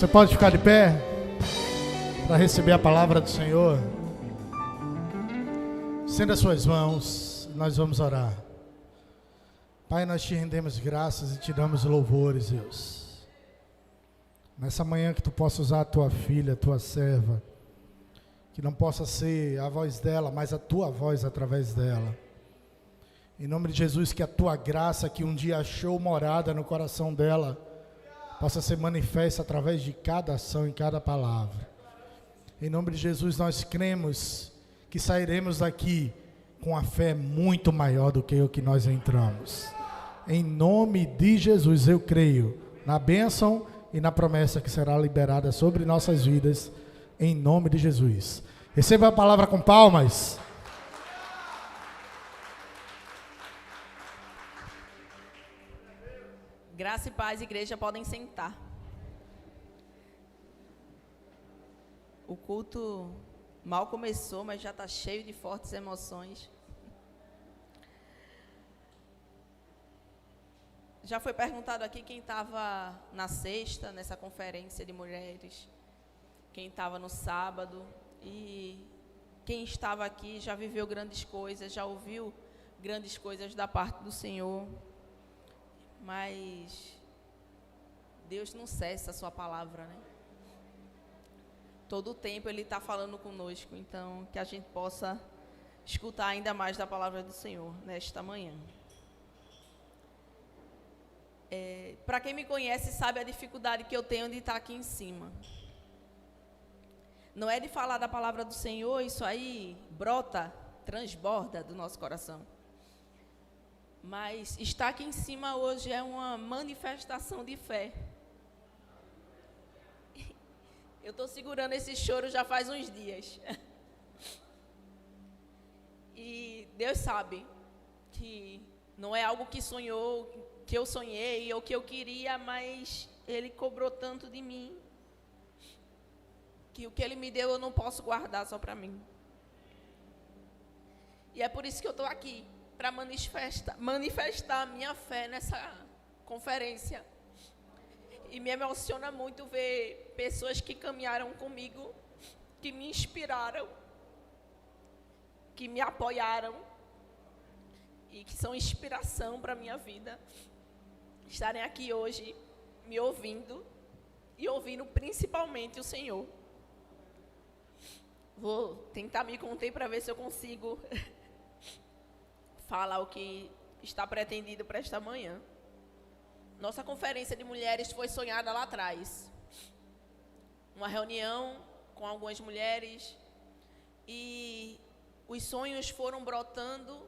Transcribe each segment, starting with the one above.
Você pode ficar de pé para receber a palavra do Senhor. Estenda as suas mãos, nós vamos orar. Pai, nós te rendemos graças e te damos louvores, Deus. Nessa manhã que tu possa usar a tua filha, a tua serva, que não possa ser a voz dela, mas a tua voz através dela. Em nome de Jesus, que a tua graça, que um dia achou morada no coração dela, possa ser manifesta através de cada ação e cada palavra. Em nome de Jesus, nós cremos que sairemos daqui com a fé muito maior do que o que nós entramos. Em nome de Jesus, eu creio na bênção e na promessa que será liberada sobre nossas vidas, em nome de Jesus. Receba a palavra com palmas. Graça e paz, igreja, podem sentar. O culto mal começou, mas já está cheio de fortes emoções. Já foi perguntado aqui quem estava na sexta, nessa conferência de mulheres, quem estava no sábado, e quem estava aqui já viveu grandes coisas, já ouviu grandes coisas da parte do Senhor. Mas Deus não cessa a sua palavra, né? Todo o tempo Ele está falando conosco, então que a gente possa escutar ainda mais da palavra do Senhor nesta manhã. Para quem me conhece sabe a dificuldade que eu tenho de estar aqui em cima. Não é de falar da palavra do Senhor, isso aí brota, transborda do nosso coração. Mas estar aqui em cima hoje é uma manifestação de fé. Eu estou segurando esse choro já faz uns dias. E Deus sabe que não é algo que eu sonhei ou que eu queria, mas Ele cobrou tanto de mim, que o que Ele me deu eu não posso guardar só para mim. E é por isso que eu estou aqui, para manifestar a minha fé nessa conferência. E me emociona muito ver pessoas que caminharam comigo, que me inspiraram, que me apoiaram e que são inspiração para a minha vida, estarem aqui hoje me ouvindo e ouvindo principalmente o Senhor. Vou tentar me conter para ver se eu consigo falar o que está pretendido para esta manhã. Nossa conferência de mulheres foi sonhada lá atrás. Uma reunião com algumas mulheres e os sonhos foram brotando,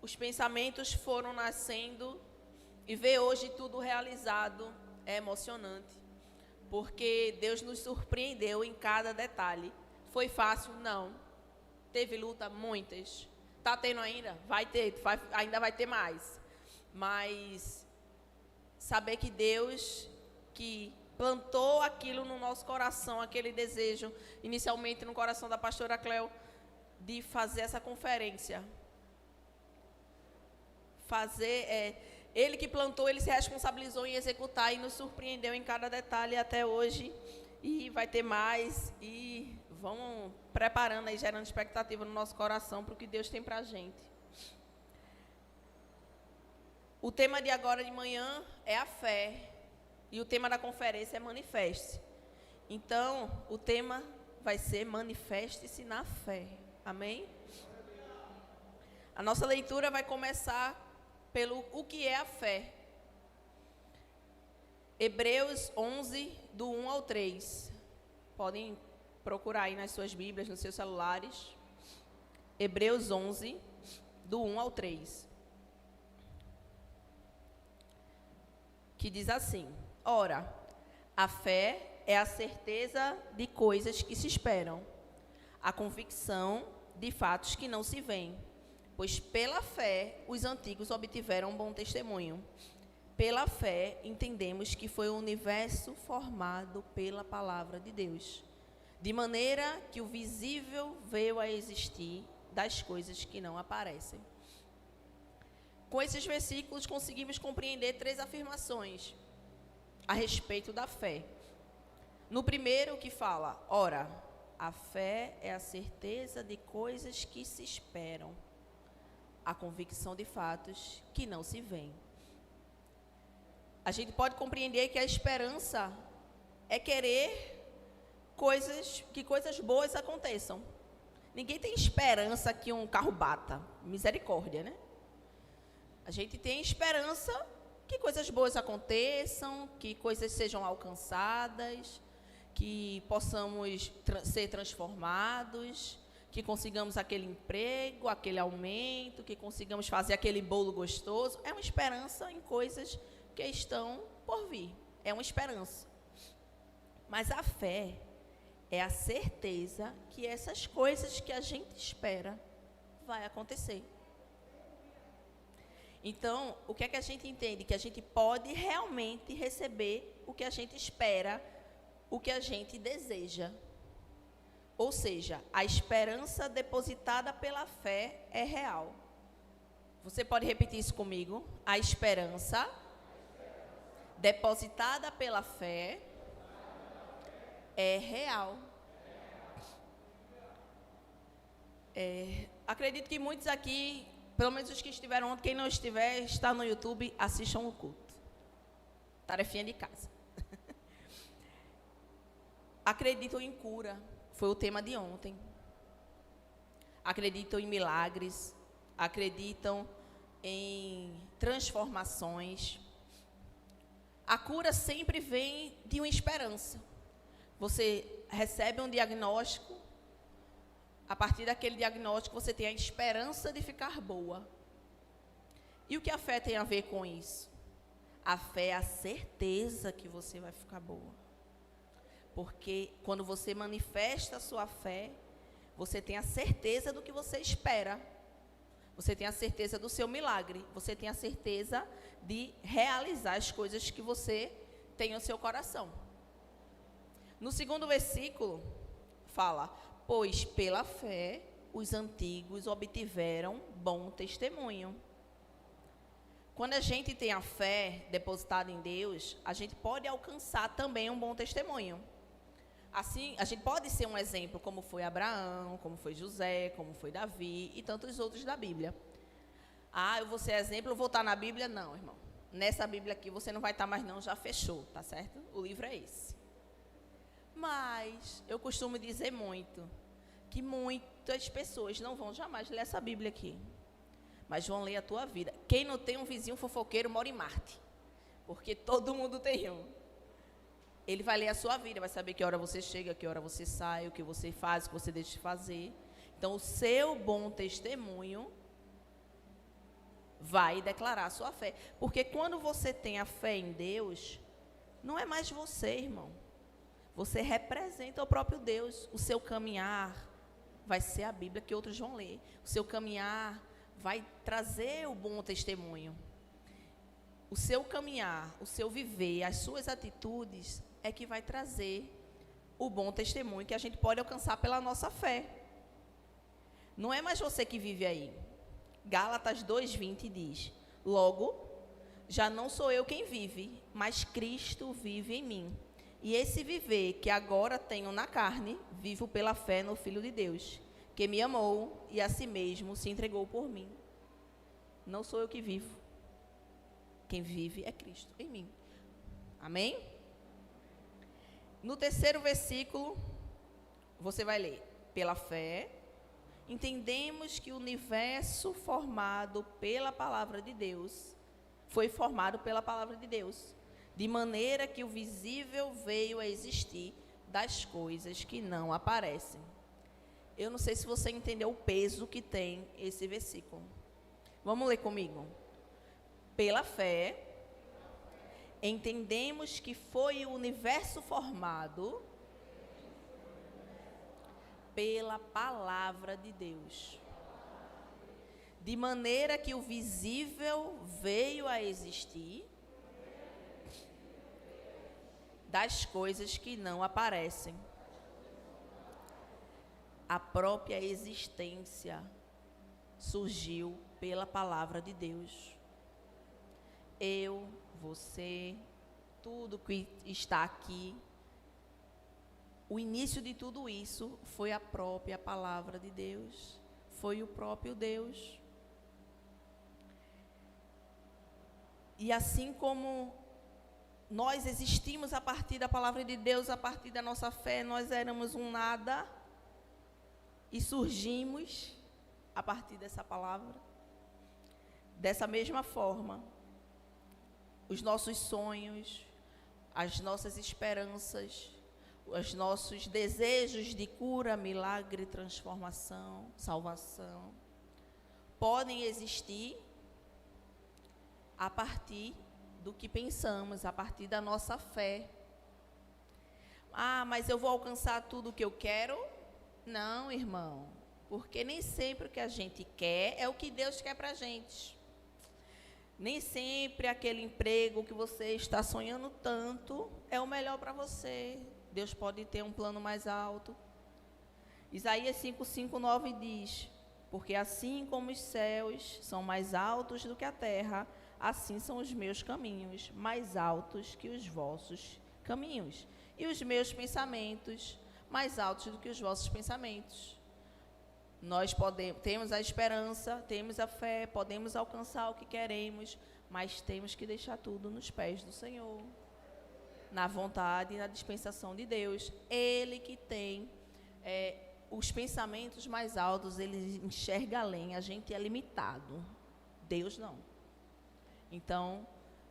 os pensamentos foram nascendo e ver hoje tudo realizado é emocionante, porque Deus nos surpreendeu em cada detalhe. Foi fácil? Não. Teve luta? Muitas. Está tendo ainda? Vai ter, ainda vai ter mais. Mas saber que Deus, que plantou aquilo no nosso coração, aquele desejo, inicialmente no coração da pastora Cleo, de fazer essa conferência. Ele que plantou, ele se responsabilizou em executar e nos surpreendeu em cada detalhe até hoje. E vai ter mais, e vamos preparando aí, gerando expectativa no nosso coração para o que Deus tem para a gente. O tema de agora de manhã é a fé, e o tema da conferência é manifeste. Então, o tema vai ser manifeste-se na fé. Amém? A nossa leitura vai começar pelo o que é a fé. Hebreus 11, do 1 ao 3. Podem procurar aí nas suas Bíblias, nos seus celulares. Hebreus 11, do 1 ao 3. Que diz assim: Ora, a fé é a certeza de coisas que se esperam, a convicção de fatos que não se veem. Pois pela fé os antigos obtiveram um bom testemunho. Pela fé entendemos que foi o universo formado pela palavra de Deus, de maneira que o visível veio a existir das coisas que não aparecem. Com esses versículos conseguimos compreender três afirmações. a respeito da fé. No primeiro que fala, ora, a fé é a certeza de coisas que se esperam, a convicção de fatos que não se veem. A gente pode compreender que a esperança é querer que coisas boas aconteçam. Ninguém tem esperança que um carro bata, misericórdia, né? A gente tem esperança que coisas boas aconteçam, que coisas sejam alcançadas, que possamos ser transformados, que consigamos aquele emprego, aquele aumento, que consigamos fazer aquele bolo gostoso. É uma esperança em coisas que estão por vir. É uma esperança. Mas a fé é a certeza que essas coisas que a gente espera vai acontecer. Então, o que é que a gente entende? Que a gente pode realmente receber o que a gente espera, o que a gente deseja. Ou seja, a esperança depositada pela fé é real. Você pode repetir isso comigo? A esperança depositada pela fé é real. Acredito que muitos aqui, pelo menos os que estiveram ontem, quem não estiver, está no YouTube, assistam o culto. Tarefinha de casa. Acreditam em cura, foi o tema de ontem. Acreditam em milagres, acreditam em transformações. A cura sempre vem de uma esperança. Você recebe um diagnóstico, a partir daquele diagnóstico você tem a esperança de ficar boa. E o que a fé tem a ver com isso? A fé é a certeza que você vai ficar boa. Porque quando você manifesta a sua fé, você tem a certeza do que você espera. Você tem a certeza do seu milagre. Você tem a certeza de realizar as coisas que você tem no seu coração. No segundo versículo, fala, pois pela fé os antigos obtiveram bom testemunho. Quando a gente tem a fé depositada em Deus, a gente pode alcançar também um bom testemunho. Assim, a gente pode ser um exemplo, como foi Abraão, como foi José, como foi Davi e tantos outros da Bíblia. Ah, eu vou ser exemplo, eu vou estar na Bíblia? Não, irmão. Nessa Bíblia aqui você não vai estar mais não, já fechou, tá certo? O livro é esse. Mas eu costumo dizer muito, que muitas pessoas não vão jamais ler essa Bíblia aqui, mas vão ler a tua vida. Quem não tem um vizinho fofoqueiro mora em Marte, porque todo mundo tem um. Ele vai ler a sua vida, vai saber que hora você chega, que hora você sai, o que você faz, o que você deixa de fazer. Então, o seu bom testemunho vai declarar a sua fé. Porque quando você tem a fé em Deus, não é mais você, irmão. Você representa o próprio Deus. O seu caminhar vai ser a Bíblia que outros vão ler. O seu caminhar vai trazer o bom testemunho. O seu caminhar, o seu viver, as suas atitudes é que vai trazer o bom testemunho que a gente pode alcançar pela nossa fé. Não é mais você que vive aí. Gálatas 2:20 diz, logo, já não sou eu quem vive, mas Cristo vive em mim. E esse viver que agora tenho na carne, vivo pela fé no Filho de Deus, que me amou e a si mesmo se entregou por mim. Não sou eu que vivo. Quem vive é Cristo em mim. Amém? No terceiro versículo, você vai ler, pela fé, entendemos que o universo formado pela palavra de Deus, foi formado pela palavra de Deus, de maneira que o visível veio a existir das coisas que não aparecem. Eu não sei se você entendeu o peso que tem esse versículo. Vamos ler comigo. Pela fé, entendemos que foi o universo formado pela palavra de Deus, de maneira que o visível veio a existir das coisas que não aparecem. A própria existência surgiu pela palavra de Deus. Eu, você, tudo que está aqui, o início de tudo isso foi a própria palavra de Deus, foi o próprio Deus. E assim como nós existimos a partir da palavra de Deus, a partir da nossa fé, nós éramos um nada e surgimos a partir dessa palavra. Dessa mesma forma, os nossos sonhos, as nossas esperanças, os nossos desejos de cura, milagre, transformação, salvação, podem existir a partir do que pensamos, a partir da nossa fé. Ah, mas eu vou alcançar tudo o que eu quero? Não, irmão, porque nem sempre o que a gente quer é o que Deus quer para a gente. Nem sempre aquele emprego que você está sonhando tanto é o melhor para você. Deus pode ter um plano mais alto. Isaías 5:9 diz: porque assim como os céus são mais altos do que a terra, assim são os meus caminhos, mais altos que os vossos caminhos, e os meus pensamentos, mais altos do que os vossos pensamentos. Nós temos a esperança, temos a fé, podemos alcançar o que queremos, mas temos que deixar tudo nos pés do Senhor, na vontade e na dispensação de Deus. Ele que tem os pensamentos mais altos, ele enxerga além, a gente é limitado, Deus não. Então,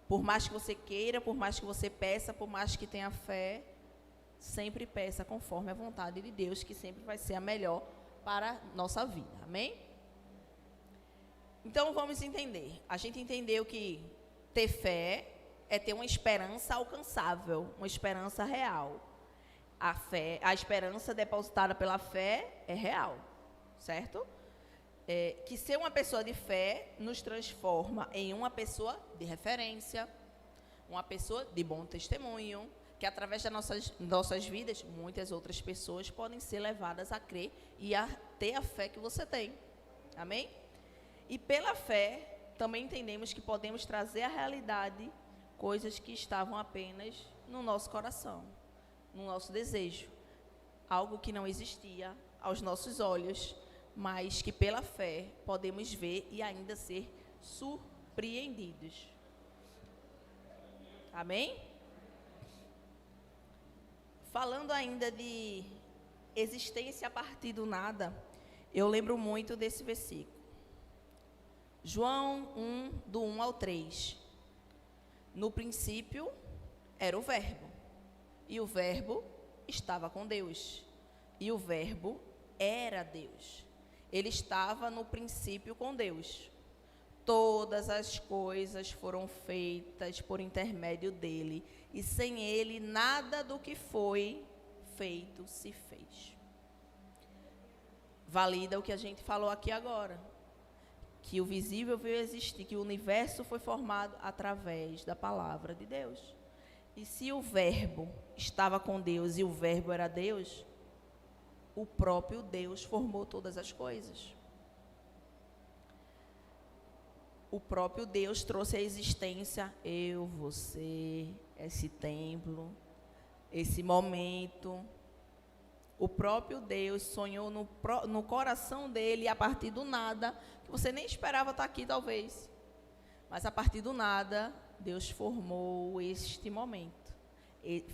por mais que você queira, por mais que você peça, por mais que tenha fé, sempre peça conforme a vontade de Deus, que sempre vai ser a melhor para a nossa vida, amém? Então, vamos entender. A gente entendeu que ter fé é ter uma esperança alcançável, uma esperança real. A esperança depositada pela fé é real, certo? Que ser uma pessoa de fé nos transforma em uma pessoa de referência, uma pessoa de bom testemunho, que através das nossas vidas, muitas outras pessoas podem ser levadas a crer e a ter a fé que você tem. Amém? E pela fé, também entendemos que podemos trazer à realidade coisas que estavam apenas no nosso coração, no nosso desejo. Algo que não existia aos nossos olhos, mas que pela fé podemos ver e ainda ser surpreendidos. Amém? Falando ainda de existência a partir do nada, eu lembro muito desse versículo. João 1, do 1 ao 3. No princípio era o Verbo, e o Verbo estava com Deus, e o Verbo era Deus. Ele estava no princípio com Deus. Todas as coisas foram feitas por intermédio dele, e sem ele nada do que foi feito se fez. Valida o que a gente falou aqui agora, que o visível veio existir, que o universo foi formado através da palavra de Deus. E se o Verbo estava com Deus e o Verbo era Deus, o próprio Deus formou todas as coisas. O próprio Deus trouxe à existência eu, você, esse templo, esse momento. O próprio Deus sonhou no coração dele, a partir do nada, que você nem esperava estar aqui talvez, mas a partir do nada, Deus formou este momento,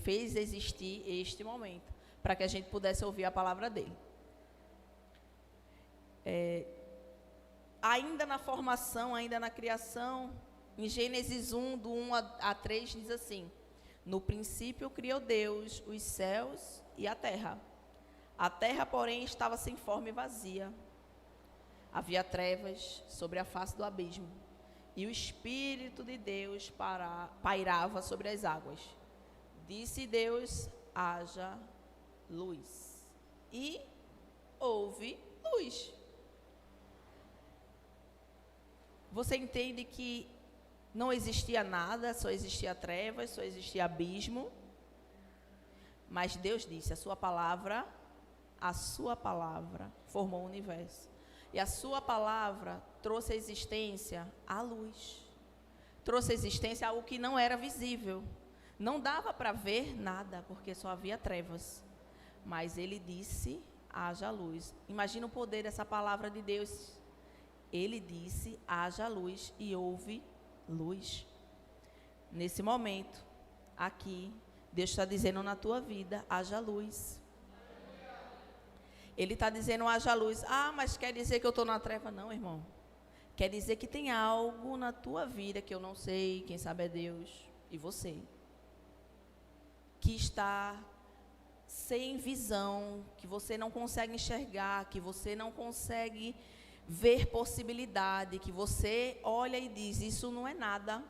fez existir este momento, para que a gente pudesse ouvir a palavra dele. Ainda na formação, ainda na criação, em Gênesis 1, do 1 a 3, diz assim: no princípio criou Deus os céus e a terra. A terra, porém, estava sem forma e vazia. Havia trevas sobre a face do abismo, e o Espírito de Deus pairava sobre as águas. Disse Deus: haja luz. E houve luz. Você entende que não existia nada, só existia trevas, só existia abismo. Mas Deus disse: a sua palavra formou o universo. E a sua palavra trouxe à existência a luz. Trouxe à existência algo que não era visível. Não dava para ver nada, porque só havia trevas. Mas ele disse, haja luz. Imagina o poder dessa palavra de Deus. Ele disse, haja luz, e houve luz. Nesse momento, aqui, Deus está dizendo na tua vida, haja luz. Ele está dizendo, haja luz. Ah, mas quer dizer que eu estou na treva? Não, irmão. Quer dizer que tem algo na tua vida que eu não sei, quem sabe é Deus e você, que está sem visão, que você não consegue enxergar, que você não consegue ver possibilidade, que você olha e diz, isso não é nada.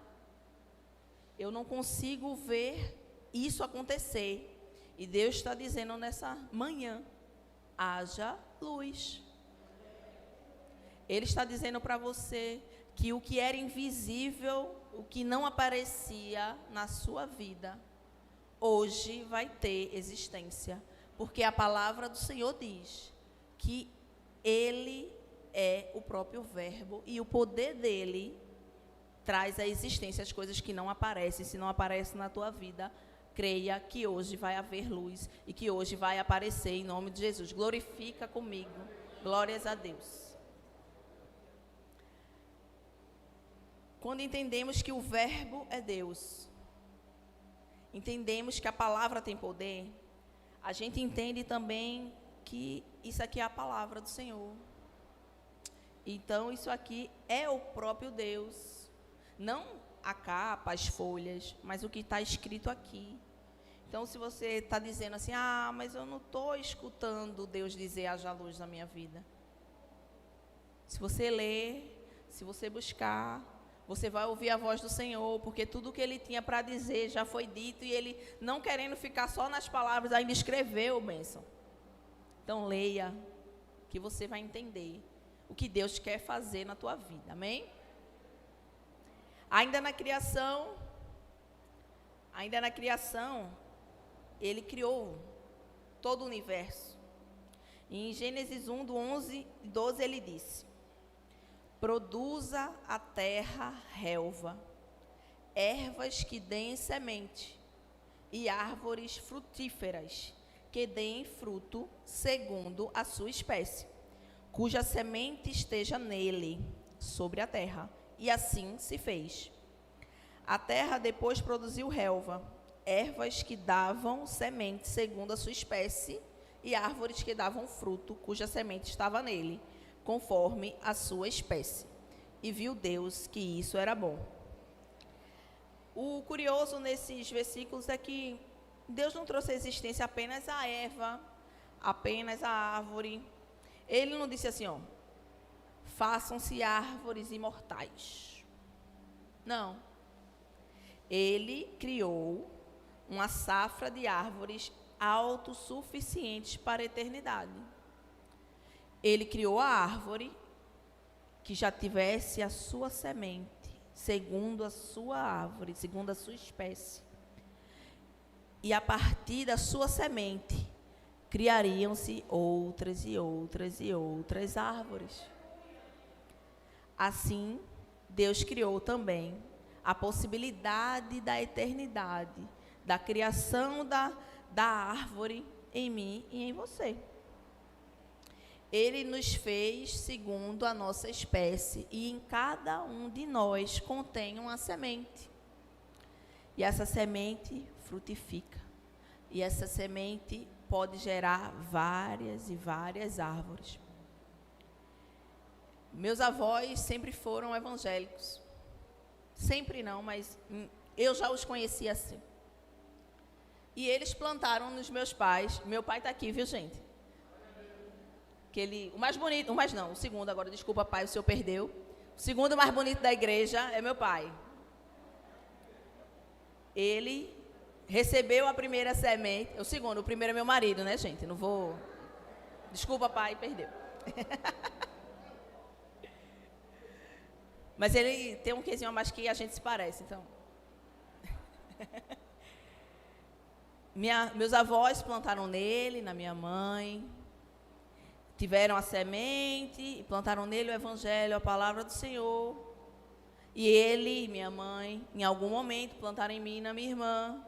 Eu não consigo ver isso acontecer. E Deus está dizendo nessa manhã, haja luz. Ele está dizendo para você que o que era invisível, o que não aparecia na sua vida, hoje vai ter existência. Porque a palavra do Senhor diz que Ele é o próprio Verbo e o poder dEle traz à existência as coisas que não aparecem. Se não aparecem na tua vida, creia que hoje vai haver luz e que hoje vai aparecer em nome de Jesus. Glorifica comigo. Glórias a Deus. Quando entendemos que o Verbo é Deus, entendemos que a palavra tem poder, a gente entende também que isso aqui é a palavra do Senhor. Então, isso aqui é o próprio Deus. Não a capa, as folhas, mas o que está escrito aqui. Então, se você está dizendo assim, ah, mas eu não estou escutando Deus dizer haja luz na minha vida. Se você ler, se você buscar, você vai ouvir a voz do Senhor, porque tudo que Ele tinha para dizer já foi dito, e Ele, não querendo ficar só nas palavras, ainda escreveu, bênção. Então, leia, que você vai entender o que Deus quer fazer na tua vida, amém? Ainda na criação, Ele criou todo o universo. E em Gênesis 1, do 11 e 12, Ele disse, produza a terra relva, ervas que deem semente, e árvores frutíferas, que deem fruto segundo a sua espécie, cuja semente esteja nele, sobre a terra. E assim se fez. A terra depois produziu relva, ervas que davam semente segundo a sua espécie, e árvores que davam fruto, cuja semente estava nele, conforme a sua espécie. E viu Deus que isso era bom. O curioso nesses versículos é que Deus não trouxe à existência apenas a erva, apenas a árvore. Ele não disse assim, ó, façam-se árvores imortais. Não. Ele criou uma safra de árvores autossuficientes para a eternidade. Ele criou a árvore que já tivesse a sua semente, segundo a sua árvore, segundo a sua espécie. E a partir da sua semente, criariam-se outras e outras e outras árvores. Assim, Deus criou também a possibilidade da eternidade, da criação da árvore em mim e em você. Ele nos fez segundo a nossa espécie, e em cada um de nós contém uma semente. E essa semente frutifica. E essa semente pode gerar várias e várias árvores. Meus avós sempre foram evangélicos. Sempre não, mas eu já os conheci assim. E eles plantaram nos meus pais. Meu pai está aqui, viu, gente? O mais bonito, o segundo agora, desculpa, pai, o senhor perdeu. O segundo mais bonito da igreja é meu pai. Ele recebeu a primeira semente. O primeiro é meu marido, né, gente? Não vou... Desculpa, pai, perdeu. Mas ele tem um quezinho a mais que a gente se parece, então. Meus avós plantaram nele, na minha mãe. Tiveram a semente e plantaram nele o evangelho, a palavra do Senhor. E ele e minha mãe, em algum momento, plantaram em mim e na minha irmã.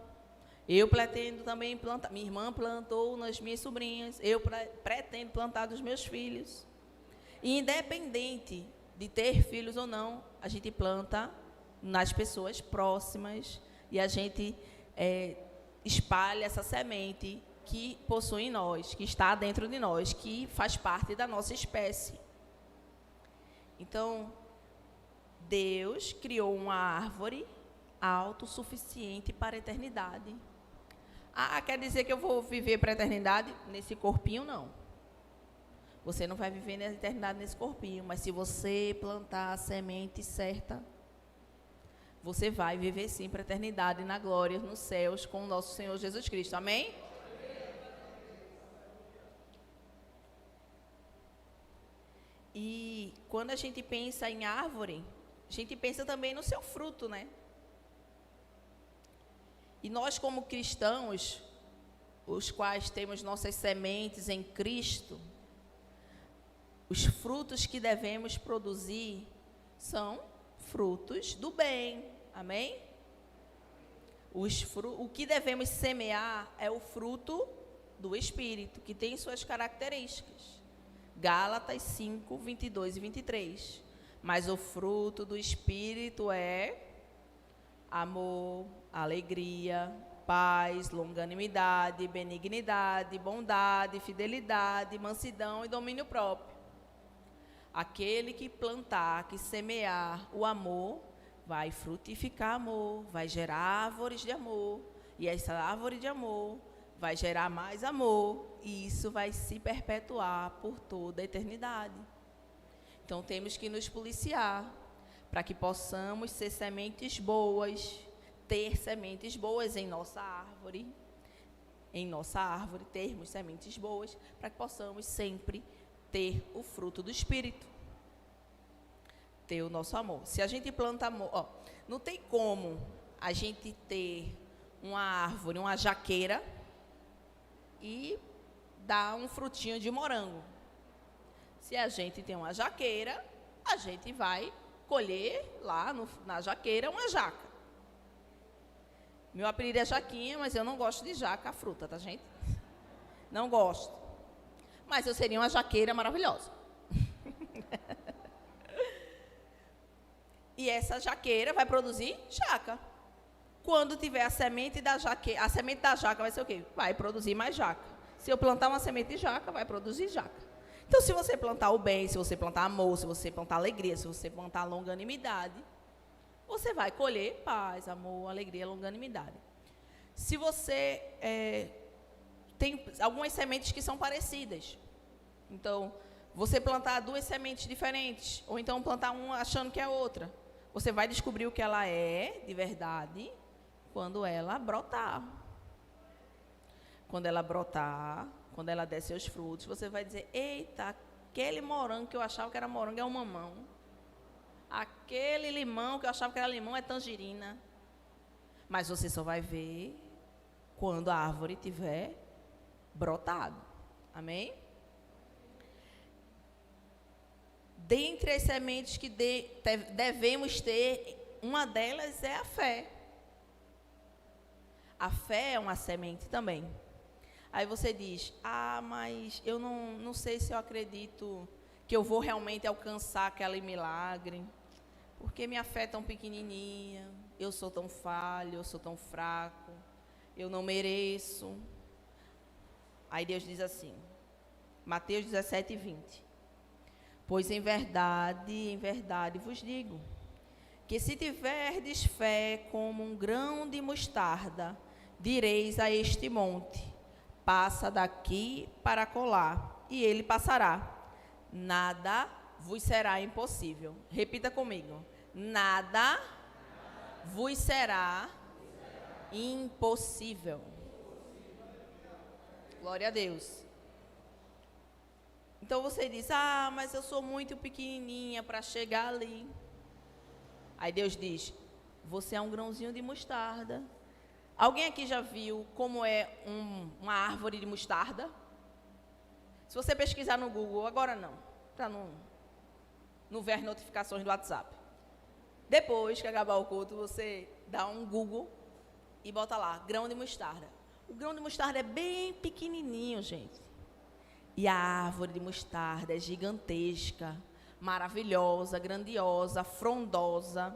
Eu pretendo também plantar. Minha irmã plantou nas minhas sobrinhas. Eu pretendo plantar dos meus filhos. E independente de ter filhos ou não, a gente planta nas pessoas próximas e a gente espalha essa semente que possui em nós, que está dentro de nós, que faz parte da nossa espécie. Então, Deus criou uma árvore autossuficiente para a eternidade. Ah, quer dizer que eu vou viver para a eternidade? Nesse corpinho, não. Você não vai viver na eternidade nesse corpinho, mas se você plantar a semente certa, você vai viver sim para a eternidade, na glória, nos céus, com o nosso Senhor Jesus Cristo. Amém? E quando a gente pensa em árvore, a gente pensa também no seu fruto, né? E nós, como cristãos, os quais temos nossas sementes em Cristo, os frutos que devemos produzir são frutos do bem. Amém? O que devemos semear é o fruto do Espírito, que tem suas características. Gálatas 5, 22 e 23. Mas o fruto do Espírito é amor, alegria, paz, longanimidade, benignidade, bondade, fidelidade, mansidão e domínio próprio. Aquele que plantar, que semear o amor, vai frutificar amor, vai gerar árvores de amor. E essa árvore de amor vai gerar mais amor. E isso vai se perpetuar por toda a eternidade. Então, temos que nos policiar para que possamos ser sementes boas, ter sementes boas em nossa árvore. Em nossa árvore, termos sementes boas, para que possamos sempre ter o fruto do Espírito, ter o nosso amor. Se a gente planta amor, não tem como a gente ter uma árvore, uma jaqueira e dar um frutinho de morango. Se a gente tem uma jaqueira, a gente vai colher lá na jaqueira uma jaca. Meu apelido é Jaquinha, mas eu não gosto de jaca, a fruta, tá, gente? Não gosto. Mas eu seria uma jaqueira maravilhosa. E essa jaqueira vai produzir jaca. Quando tiver a semente da jaqueira, a semente da jaca vai ser o quê? Vai produzir mais jaca. Se eu plantar uma semente de jaca, vai produzir jaca. Então, se você plantar o bem, se você plantar amor, se você plantar alegria, se você plantar longanimidade, você vai colher paz, amor, alegria, longanimidade. Se você tem algumas sementes que são parecidas. Então, você plantar duas sementes diferentes, ou então plantar uma achando que é outra. Você vai descobrir o que ela é, de verdade, quando ela brotar. Quando ela brotar, quando ela der seus frutos, você vai dizer, eita, aquele morango que eu achava que era morango é um mamão. Aquele limão que eu achava que era limão é tangerina. Mas você só vai ver quando a árvore tiver brotado. Amém? Dentre as sementes que devemos ter, uma delas é a fé. A fé é uma semente também. Aí você diz, mas eu não sei se eu acredito que eu vou realmente alcançar aquele milagre, porque minha fé é tão pequenininha, eu sou tão falho, eu sou tão fraco, eu não mereço. Aí Deus diz assim, Mateus 17, 20. Pois em verdade vos digo, que se tiverdes fé como um grão de mostarda, direis a este monte, passa daqui para acolá, e ele passará. Nada vos será impossível. Repita comigo. Nada vos será impossível. Glória a Deus. Então você diz, mas eu sou muito pequenininha para chegar ali. Aí Deus diz, você é um grãozinho de mostarda. Alguém aqui já viu como é uma árvore de mostarda? Se você pesquisar no Google, agora não, para não ver as notificações do WhatsApp. Depois que acabar o culto, você dá um Google e bota lá, grão de mostarda. O grão de mostarda é bem pequenininho, gente. E a árvore de mostarda é gigantesca, maravilhosa, grandiosa, frondosa.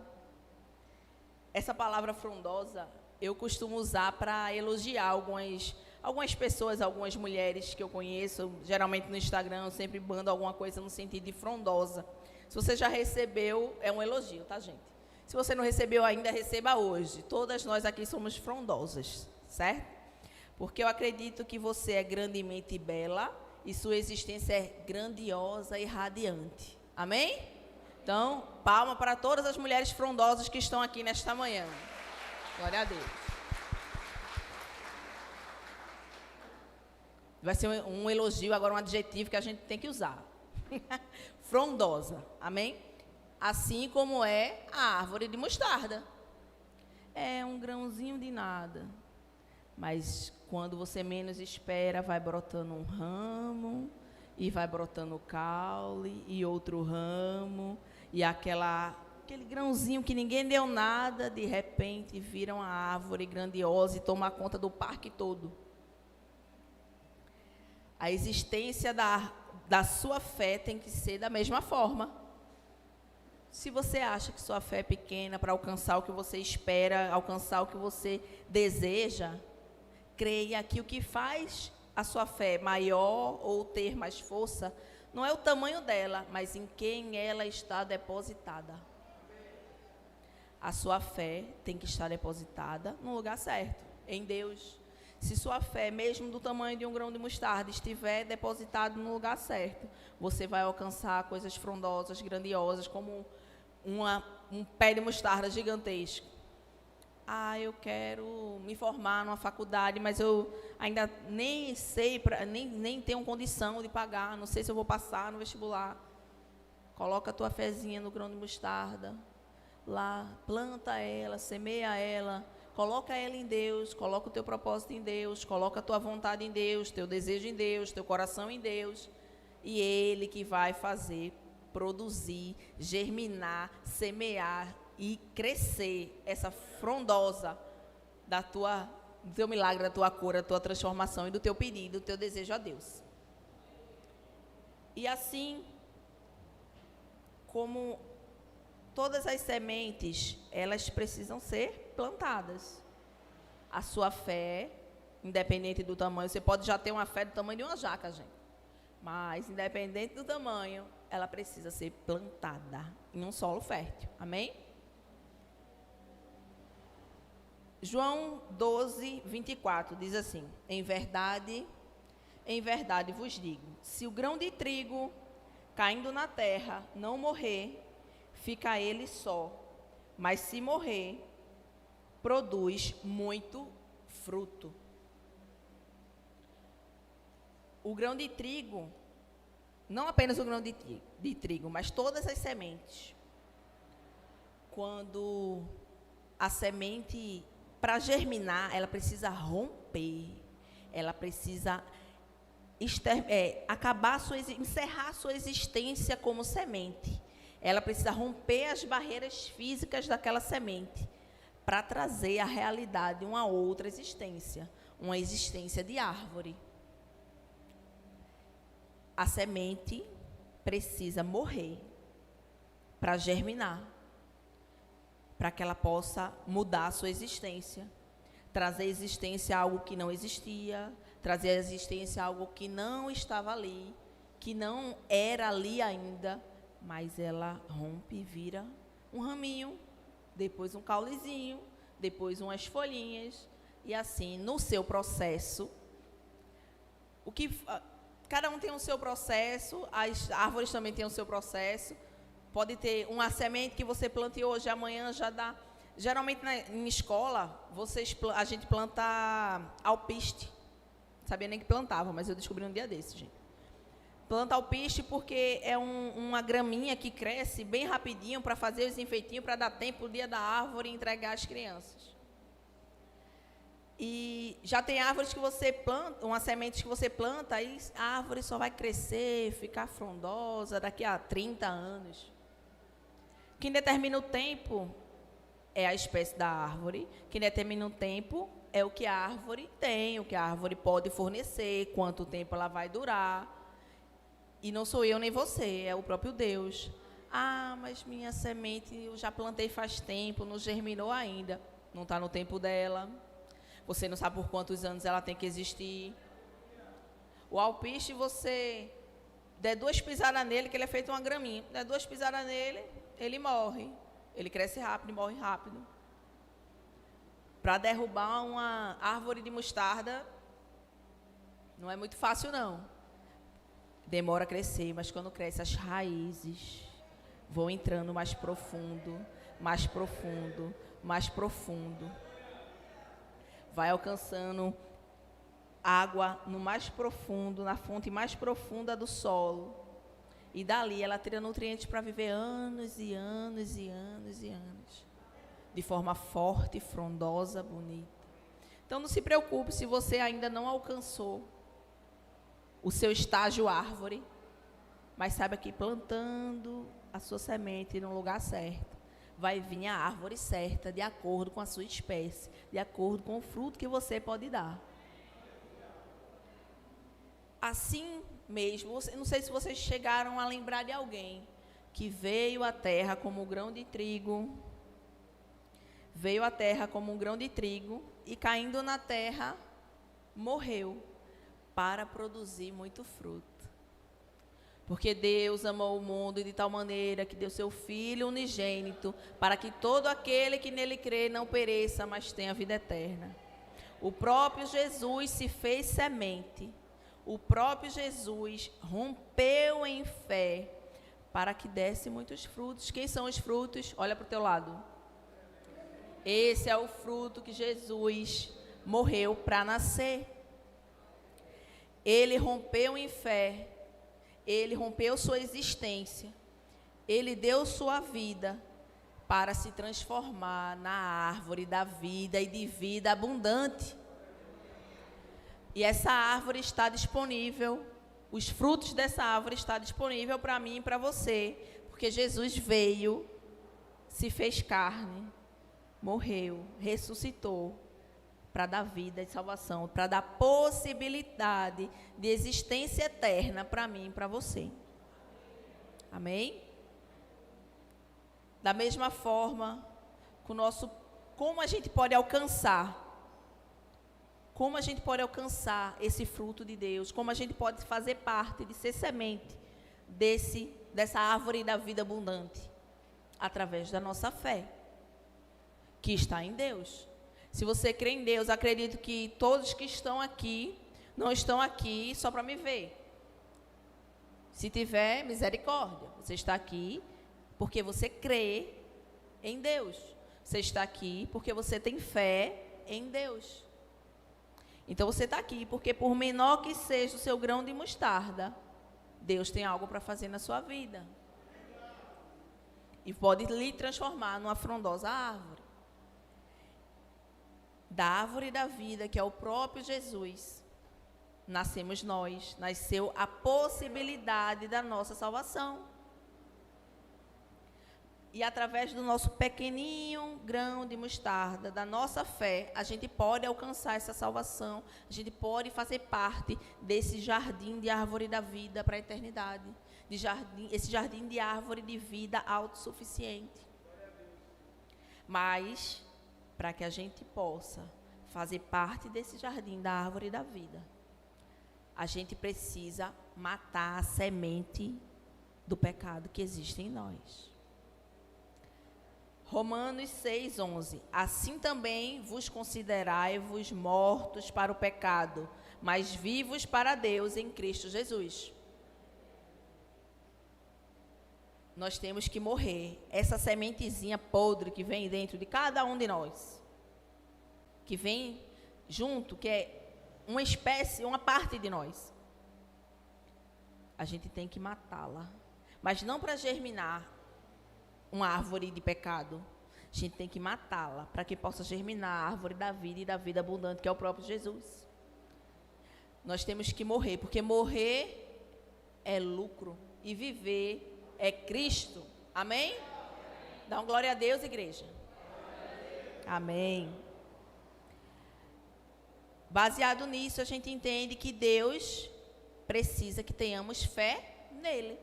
Essa palavra frondosa eu costumo usar para elogiar algumas pessoas, algumas mulheres que eu conheço. Geralmente no Instagram eu sempre mando alguma coisa no sentido de frondosa. Se você já recebeu, é um elogio, tá, gente? Se você não recebeu ainda, receba hoje. Todas nós aqui somos frondosas, certo? Porque eu acredito que você é grandemente bela e sua existência é grandiosa e radiante. Amém? Então, palma para todas as mulheres frondosas que estão aqui nesta manhã. Glória a Deus. Vai ser um elogio, agora um adjetivo que a gente tem que usar. Frondosa. Amém? Assim como é a árvore de mostarda. É um grãozinho de nada. Mas quando você menos espera, vai brotando um ramo, e vai brotando caule, e outro ramo, e aquele grãozinho que ninguém deu nada, de repente vira uma árvore grandiosa e toma conta do parque todo. A existência da sua fé tem que ser da mesma forma. Se você acha que sua fé é pequena para alcançar o que você espera, alcançar o que você deseja, creia que o que faz a sua fé maior ou ter mais força não é o tamanho dela, mas em quem ela está depositada. A sua fé tem que estar depositada no lugar certo, em Deus. Se sua fé, mesmo do tamanho de um grão de mostarda, estiver depositada no lugar certo, você vai alcançar coisas frondosas, grandiosas, como um pé de mostarda gigantesco. Eu quero me formar numa faculdade, mas eu ainda nem sei, nem tenho condição de pagar, não sei se eu vou passar no vestibular. Coloca a tua fezinha no grão de mostarda, lá, planta ela, semeia ela, coloca ela em Deus, coloca o teu propósito em Deus, coloca a tua vontade em Deus, teu desejo em Deus, teu coração em Deus, e Ele que vai fazer, produzir, germinar, semear, e crescer essa frondosa do teu milagre, da tua cura, da tua transformação e do teu pedido, do teu desejo a Deus. E assim, como todas as sementes, elas precisam ser plantadas. A sua fé, independente do tamanho, você pode já ter uma fé do tamanho de uma jaca, gente. Mas, independente do tamanho, ela precisa ser plantada em um solo fértil. Amém? João 12, 24, diz assim: em verdade vos digo, se o grão de trigo caindo na terra não morrer, fica ele só, mas se morrer, produz muito fruto. O grão de trigo, não apenas o grão de trigo, mas todas as sementes. Quando a semente, para germinar, ela precisa romper, ela precisa encerrar a sua existência como semente. Ela precisa romper as barreiras físicas daquela semente para trazer à realidade uma outra existência, uma existência de árvore. A semente precisa morrer para germinar, para que ela possa mudar a sua existência, trazer à existência algo que não existia, trazer à existência algo que não estava ali, que não era ali ainda, mas ela rompe e vira um raminho, depois um caulezinho, depois umas folhinhas, e assim, no seu processo, cada um tem o seu processo, as árvores também têm o seu processo. Pode ter uma semente que você plante hoje, amanhã já dá. Geralmente em escola, a gente planta alpiste. Não sabia nem que plantava, mas eu descobri um dia desse, gente. Planta alpiste porque é uma graminha que cresce bem rapidinho para fazer os enfeitinhos, para dar tempo o dia da árvore e entregar às crianças. E já tem árvores que você planta, umas sementes que você planta, e a árvore só vai crescer, ficar frondosa daqui a 30 anos. Quem determina o tempo é a espécie da árvore, que determina o tempo é o que a árvore tem, o que a árvore pode fornecer, quanto tempo ela vai durar. E não sou eu nem você, é o próprio Deus. Ah, mas minha semente eu já plantei faz tempo, não germinou ainda. Não está no tempo dela. Você não sabe por quantos anos ela tem que existir. O alpiste, você der 2 pisadas nele, que ele é feito uma graminha. Der 2 pisadas nele, ele morre. Ele cresce rápido e morre rápido. Para derrubar uma árvore de mostarda, não é muito fácil, não. Demora a crescer, mas quando cresce, as raízes vão entrando mais profundo, mais profundo, mais profundo. Vai alcançando água no mais profundo, na fonte mais profunda do solo. E dali ela tira nutrientes para viver anos e anos e anos e anos. De forma forte, frondosa, bonita. Então não se preocupe se você ainda não alcançou o seu estágio árvore, mas saiba que plantando a sua semente no lugar certo, vai vir a árvore certa, de acordo com a sua espécie, de acordo com o fruto que você pode dar. Assim mesmo, não sei se vocês chegaram a lembrar de alguém que veio à terra como um grão de trigo, e caindo na terra, morreu para produzir muito fruto. Porque Deus amou o mundo de tal maneira que deu seu Filho unigênito, para que todo aquele que nele crê não pereça, mas tenha vida eterna. O próprio Jesus se fez semente. O próprio Jesus rompeu em fé para que desse muitos frutos. Quem são os frutos? Olha para o teu lado. Esse é o fruto que Jesus morreu para nascer. Ele rompeu em fé. Ele rompeu sua existência. Ele deu sua vida para se transformar na árvore da vida e de vida abundante. E essa árvore está disponível, os frutos dessa árvore estão disponíveis para mim e para você, porque Jesus veio, se fez carne, morreu, ressuscitou, para dar vida e salvação, para dar possibilidade de existência eterna para mim e para você. Amém? Da mesma forma, como a gente pode alcançar esse fruto de Deus, como a gente pode fazer parte de ser semente dessa árvore da vida abundante, através da nossa fé, que está em Deus. Se você crê em Deus, acredito que todos que estão aqui, não estão aqui só para me ver. Se tiver, misericórdia. Você está aqui porque você crê em Deus. Você está aqui porque você tem fé em Deus. Então você está aqui porque, por menor que seja o seu grão de mostarda, Deus tem algo para fazer na sua vida. E pode lhe transformar numa frondosa árvore. Da árvore da vida, que é o próprio Jesus, nascemos nós, nasceu a possibilidade da nossa salvação. E através do nosso pequenininho grão de mostarda, da nossa fé, a gente pode alcançar essa salvação, a gente pode fazer parte desse jardim de árvore da vida para a eternidade, esse jardim de árvore de vida autossuficiente. Mas, para que a gente possa fazer parte desse jardim da árvore da vida, a gente precisa matar a semente do pecado que existe em nós. Romanos 6:11. Assim também vos considerai-vos mortos para o pecado, mas vivos para Deus em Cristo Jesus. Nós temos que morrer. Essa sementezinha podre que vem dentro de cada um de nós, que vem junto, que é uma espécie, uma parte de nós. A gente tem que matá-la. Mas não para germinar uma árvore de pecado. A gente tem que matá-la para que possa germinar a árvore da vida e da vida abundante, que é o próprio Jesus. Nós temos que morrer, porque morrer é lucro e viver é Cristo. Amém? Dá uma glória a Deus, igreja. Amém. Baseado nisso, a gente entende que Deus precisa que tenhamos fé nele.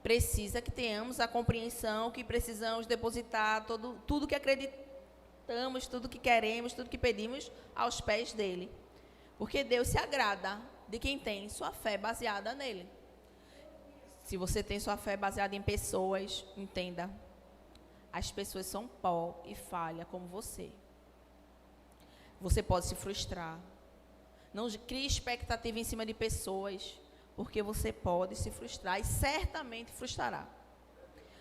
Precisa que tenhamos a compreensão que precisamos depositar tudo que acreditamos, tudo que queremos, tudo que pedimos aos pés dele. Porque Deus se agrada de quem tem sua fé baseada nele. Se você tem sua fé baseada em pessoas, entenda, as pessoas são pó e falha como você. Você pode se frustrar. Não crie expectativa em cima de pessoas, porque você pode se frustrar e certamente frustrará.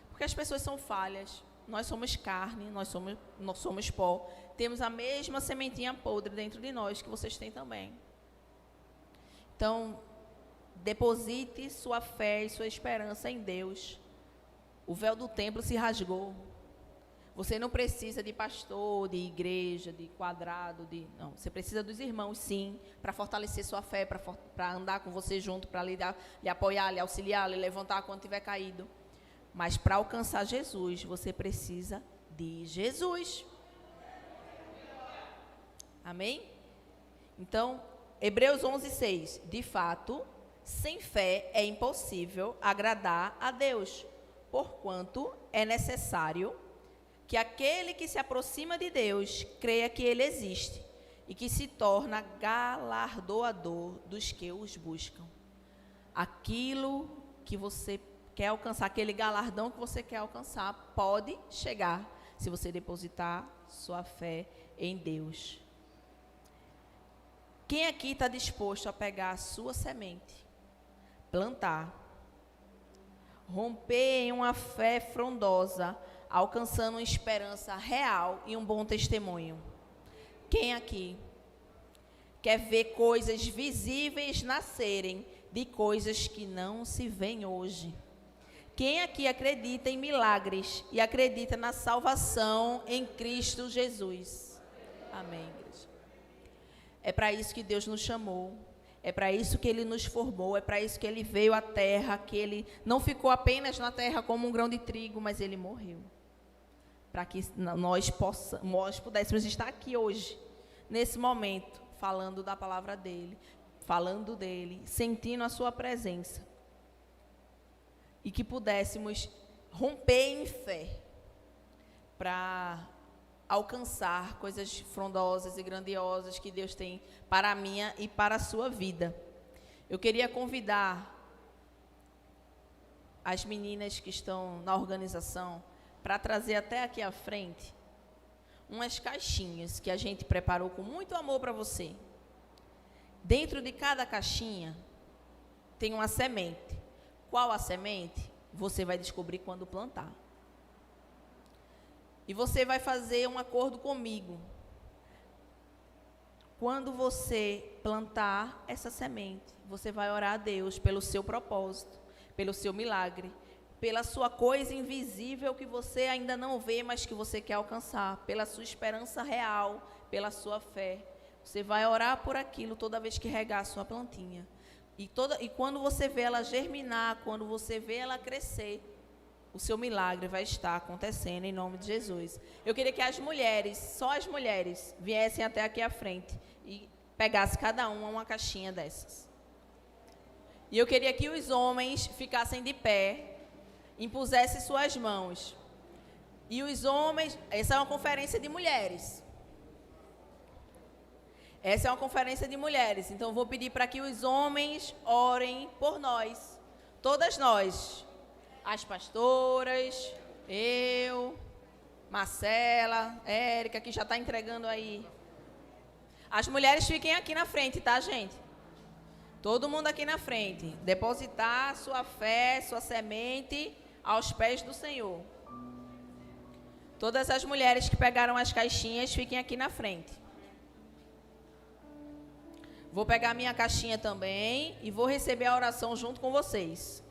Porque as pessoas são falhas, nós somos carne, nós somos pó, temos a mesma sementinha podre dentro de nós que vocês têm também. Então, deposite sua fé e sua esperança em Deus. O véu do templo se rasgou. Você não precisa de pastor, de igreja, de quadrado, não. Você precisa dos irmãos, sim, para fortalecer sua fé, para andar com você junto, para lhe apoiar, lhe auxiliar, lhe levantar quando tiver caído. Mas para alcançar Jesus, você precisa de Jesus. Amém? Então, Hebreus 11:6. De fato, sem fé é impossível agradar a Deus, porquanto é necessário que aquele que se aproxima de Deus creia que Ele existe e que se torna galardoador dos que os buscam. Aquilo que você quer alcançar, aquele galardão que você quer alcançar, pode chegar se você depositar sua fé em Deus. Quem aqui está disposto a pegar a sua semente, plantar, romper em uma fé frondosa, alcançando uma esperança real e um bom testemunho? Quem aqui quer ver coisas visíveis nascerem de coisas que não se veem hoje? Quem aqui acredita em milagres e acredita na salvação em Cristo Jesus? Amém, igreja. É para isso que Deus nos chamou. É para isso que Ele nos formou, é para isso que Ele veio à terra, que Ele não ficou apenas na terra como um grão de trigo, mas Ele morreu. Para que nós pudéssemos estar aqui hoje, nesse momento, falando da palavra dEle, falando dEle, sentindo a sua presença. E que pudéssemos romper em fé, para alcançar coisas frondosas e grandiosas que Deus tem para a minha e para a sua vida. Eu queria convidar as meninas que estão na organização para trazer até aqui à frente umas caixinhas que a gente preparou com muito amor para você. Dentro de cada caixinha tem uma semente. Qual a semente? Você vai descobrir quando plantar. E você vai fazer um acordo comigo. Quando você plantar essa semente, você vai orar a Deus pelo seu propósito, pelo seu milagre, pela sua coisa invisível que você ainda não vê, mas que você quer alcançar, pela sua esperança real, pela sua fé. Você vai orar por aquilo toda vez que regar a sua plantinha. E quando você vê ela germinar, quando você vê ela crescer, o seu milagre vai estar acontecendo em nome de Jesus. Eu queria que as mulheres, só as mulheres, viessem até aqui à frente e pegassem cada uma caixinha dessas. E eu queria que os homens ficassem de pé, impusessem suas mãos. E os homens, essa é uma conferência de mulheres. Essa é uma conferência de mulheres. Então, eu vou pedir para que os homens orem por nós. Todas nós. As pastoras, eu, Marcela, Érica, que já está entregando aí. As mulheres fiquem aqui na frente, tá, gente? Todo mundo aqui na frente. Depositar sua fé, sua semente aos pés do Senhor. Todas as mulheres que pegaram as caixinhas, fiquem aqui na frente. Vou pegar minha caixinha também e vou receber a oração junto com vocês.